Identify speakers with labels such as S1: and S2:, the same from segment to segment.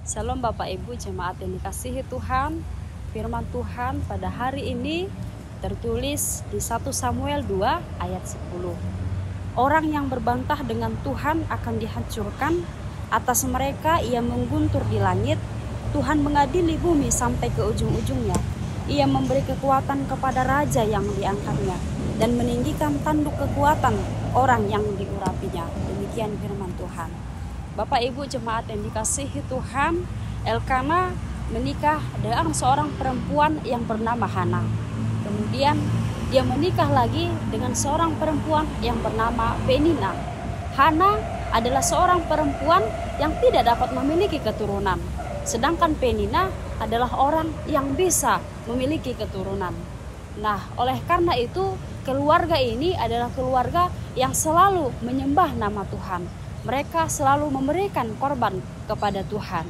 S1: Salam Bapak Ibu jemaat yang dikasihi Tuhan. Firman Tuhan pada hari ini tertulis di 1 Samuel 2 ayat 10. Orang yang berbantah dengan Tuhan akan dihancurkan, atas mereka ia mengguntur di langit. Tuhan mengadili bumi sampai ke ujung-ujungnya. Ia memberi kekuatan kepada raja yang diangkatnya dan meninggikan tanduk kekuatan orang yang diurapinya. Demikian firman Tuhan. Bapak Ibu jemaat yang dikasihi Tuhan, Elkana menikah dengan seorang perempuan yang bernama Hana. Kemudian dia menikah lagi dengan seorang perempuan yang bernama Penina. Hana adalah seorang perempuan yang tidak dapat memiliki keturunan, sedangkan Penina adalah orang yang bisa memiliki keturunan. Nah, oleh karena itu keluarga ini adalah keluarga yang selalu menyembah nama Tuhan. Mereka selalu memberikan korban kepada Tuhan.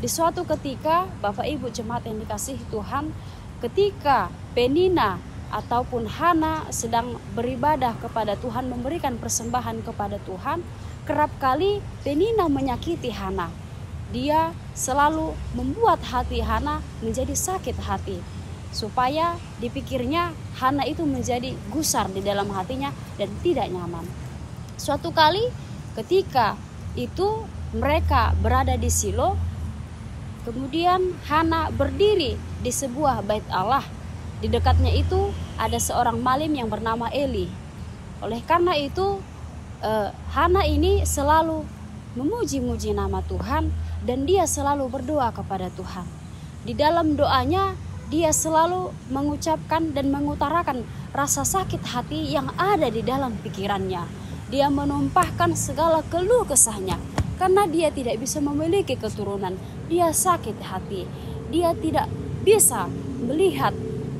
S1: Di suatu ketika, Bapak Ibu jemaat yang dikasihi Tuhan, ketika Penina ataupun Hana sedang beribadah kepada Tuhan, memberikan persembahan kepada Tuhan, kerap kali Penina menyakiti Hana. Dia selalu membuat hati Hana menjadi sakit hati, supaya dipikirnya Hana itu menjadi gusar di dalam hatinya dan tidak nyaman. Suatu kali ketika itu mereka berada di Silo, kemudian Hana berdiri di sebuah bait Allah. Di dekatnya itu ada seorang malim yang bernama Eli. Oleh karena itu Hana ini selalu memuji-muji nama Tuhan dan dia selalu berdoa kepada Tuhan. Di dalam doanya dia selalu mengucapkan dan mengutarakan rasa sakit hati yang ada di dalam pikirannya. Dia menumpahkan segala keluh kesahnya karena dia tidak bisa memiliki keturunan. Dia sakit hati. Dia tidak bisa melihat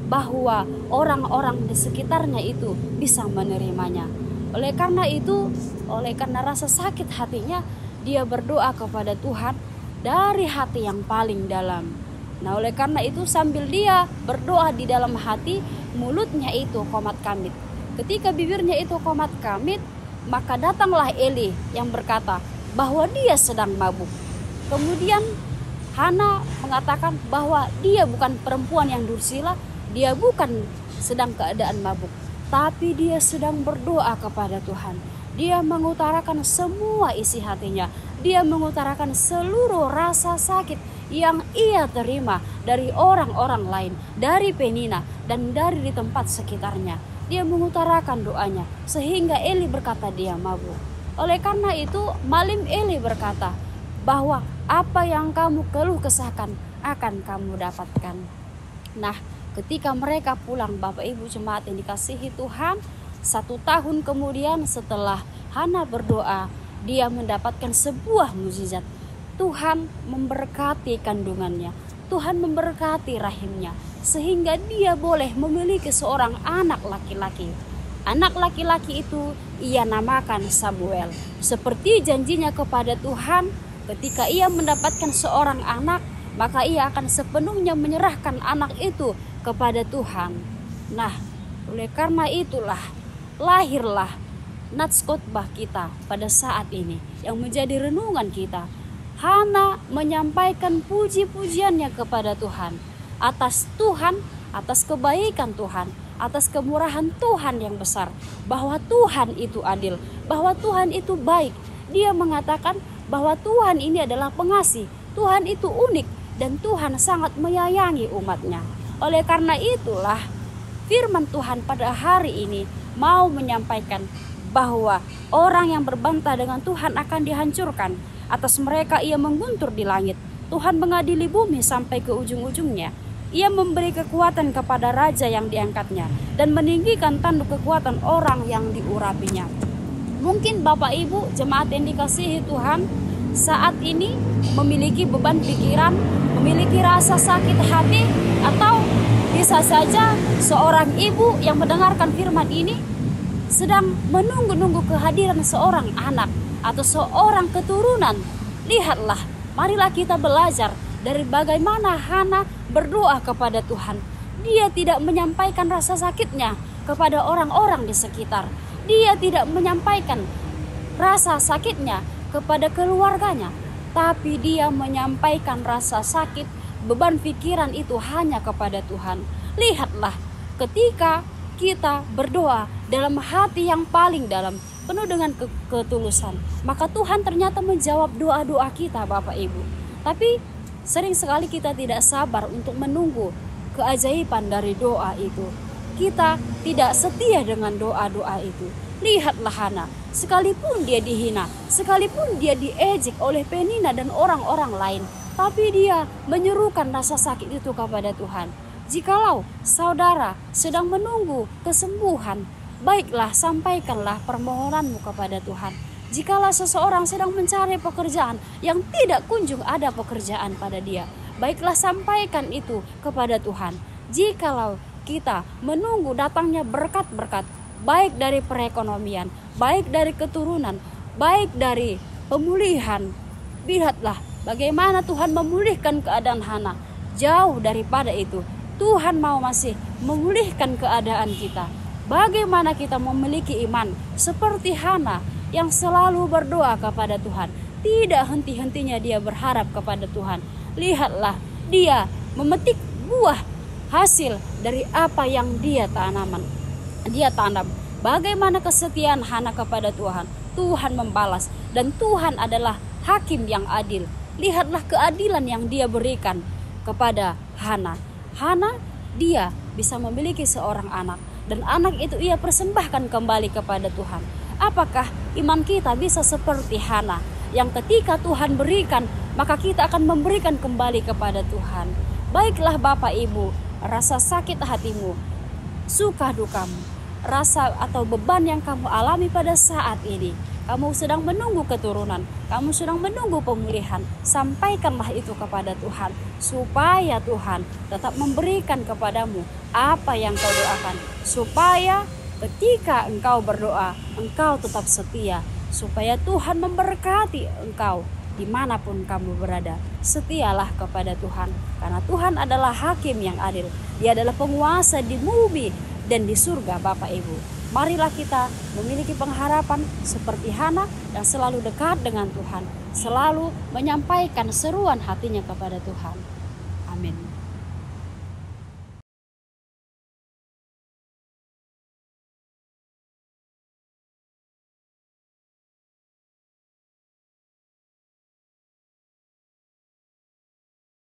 S1: bahwa orang-orang di sekitarnya itu bisa menerimanya. Oleh karena itu, oleh karena rasa sakit hatinya, dia berdoa kepada Tuhan dari hati yang paling dalam. Nah, oleh karena itu sambil dia berdoa di dalam hati, mulutnya itu komat kamit. Ketika bibirnya itu komat kamit, maka datanglah Eli yang berkata bahwa dia sedang mabuk. Kemudian Hana mengatakan bahwa dia bukan perempuan yang dursila, dia bukan sedang keadaan mabuk, tapi dia sedang berdoa kepada Tuhan. Dia mengutarakan semua isi hatinya. Dia mengutarakan seluruh rasa sakit yang ia terima dari orang-orang lain, dari Penina dan dari di tempat sekitarnya. Dia mengutarakan doanya sehingga Eli berkata dia mabuk. Oleh karena itu malim Eli berkata bahwa apa yang kamu keluh kesahkan akan kamu dapatkan. Nah, ketika mereka pulang, Bapak Ibu jemaat yang dikasihi Tuhan, 1 tahun kemudian setelah Hana berdoa, dia mendapatkan sebuah mukjizat. Tuhan memberkati kandungannya, Tuhan memberkati rahimnya, sehingga dia boleh memiliki seorang anak laki-laki. Anak laki-laki itu ia namakan Samuel. Seperti janjinya kepada Tuhan, ketika ia mendapatkan seorang anak, maka ia akan sepenuhnya menyerahkan anak itu kepada Tuhan. Nah, oleh karena itulah lahirlah nats khotbah kita pada saat ini yang menjadi renungan kita. Hana menyampaikan puji-pujiannya kepada Tuhan atas kebaikan Tuhan, atas kemurahan Tuhan yang besar, bahwa Tuhan itu adil, bahwa Tuhan itu baik. Dia mengatakan bahwa Tuhan ini adalah pengasih, Tuhan itu unik, dan Tuhan sangat menyayangi umatnya. Oleh karena itulah firman Tuhan pada hari ini mau menyampaikan bahwa orang yang berbantah dengan Tuhan akan dihancurkan. Atas mereka ia mengguntur di langit. Tuhan mengadili bumi sampai ke ujung-ujungnya. Ia memberi kekuatan kepada raja yang diangkatnya dan meninggikan tanduk kekuatan orang yang diurapinya. Mungkin Bapak Ibu jemaat yang dikasihi Tuhan saat ini memiliki beban pikiran, memiliki rasa sakit hati, atau bisa saja seorang ibu yang mendengarkan firman ini sedang menunggu-nunggu kehadiran seorang anak atau seorang keturunan. Lihatlah, marilah kita belajar dari bagaimana Hana berdoa kepada Tuhan. Dia tidak menyampaikan rasa sakitnya kepada orang-orang di sekitar. Dia tidak menyampaikan rasa sakitnya kepada keluarganya, tapi dia menyampaikan rasa sakit, beban pikiran itu hanya kepada Tuhan. Lihatlah, ketika kita berdoa dalam hati yang paling dalam, penuh dengan ketulusan, maka Tuhan ternyata menjawab doa-doa kita, Bapak Ibu. Tapi sering sekali kita tidak sabar untuk menunggu keajaiban dari doa itu. Kita tidak setia dengan doa-doa itu. Lihatlah Hana, sekalipun dia dihina, sekalipun dia diejek oleh Penina dan orang-orang lain, tapi dia menyerukan rasa sakit itu kepada Tuhan. Jikalau saudara sedang menunggu kesembuhan, baiklah sampaikanlah permohonanmu kepada Tuhan. Jikalau seseorang sedang mencari pekerjaan yang tidak kunjung ada pekerjaan pada dia, baiklah sampaikan itu kepada Tuhan. Jikalau kita menunggu datangnya berkat-berkat, baik dari perekonomian, baik dari keturunan, baik dari pemulihan, lihatlah bagaimana Tuhan memulihkan keadaan Hana. Jauh daripada itu, Tuhan mau masih memulihkan keadaan kita. Bagaimana kita memiliki iman seperti Hana yang selalu berdoa kepada Tuhan, tidak henti-hentinya dia berharap kepada Tuhan. Lihatlah, dia memetik buah hasil dari apa yang dia tanam. Bagaimana kesetiaan Hana kepada Tuhan, Tuhan membalas, dan Tuhan adalah hakim yang adil. Lihatlah keadilan yang dia berikan kepada Hana. Hana, dia bisa memiliki seorang anak, dan anak itu ia persembahkan kembali kepada Tuhan. Apakah iman kita bisa seperti Hana, yang ketika Tuhan berikan, maka kita akan memberikan kembali kepada Tuhan? Baiklah Bapak Ibu, rasa sakit hatimu, suka dukamu, rasa atau beban yang kamu alami pada saat ini, kamu sedang menunggu keturunan, kamu sedang menunggu pemulihan, sampaikanlah itu kepada Tuhan, supaya Tuhan tetap memberikan kepadamu apa yang kau doakan, supaya ketika engkau berdoa, engkau tetap setia, supaya Tuhan memberkati engkau dimanapun kamu berada. Setialah kepada Tuhan, karena Tuhan adalah hakim yang adil. Dia adalah penguasa di bumi dan di surga, Bapak Ibu. Marilah kita memiliki pengharapan seperti Hana yang selalu dekat dengan Tuhan, selalu menyampaikan seruan hatinya kepada Tuhan. Amin.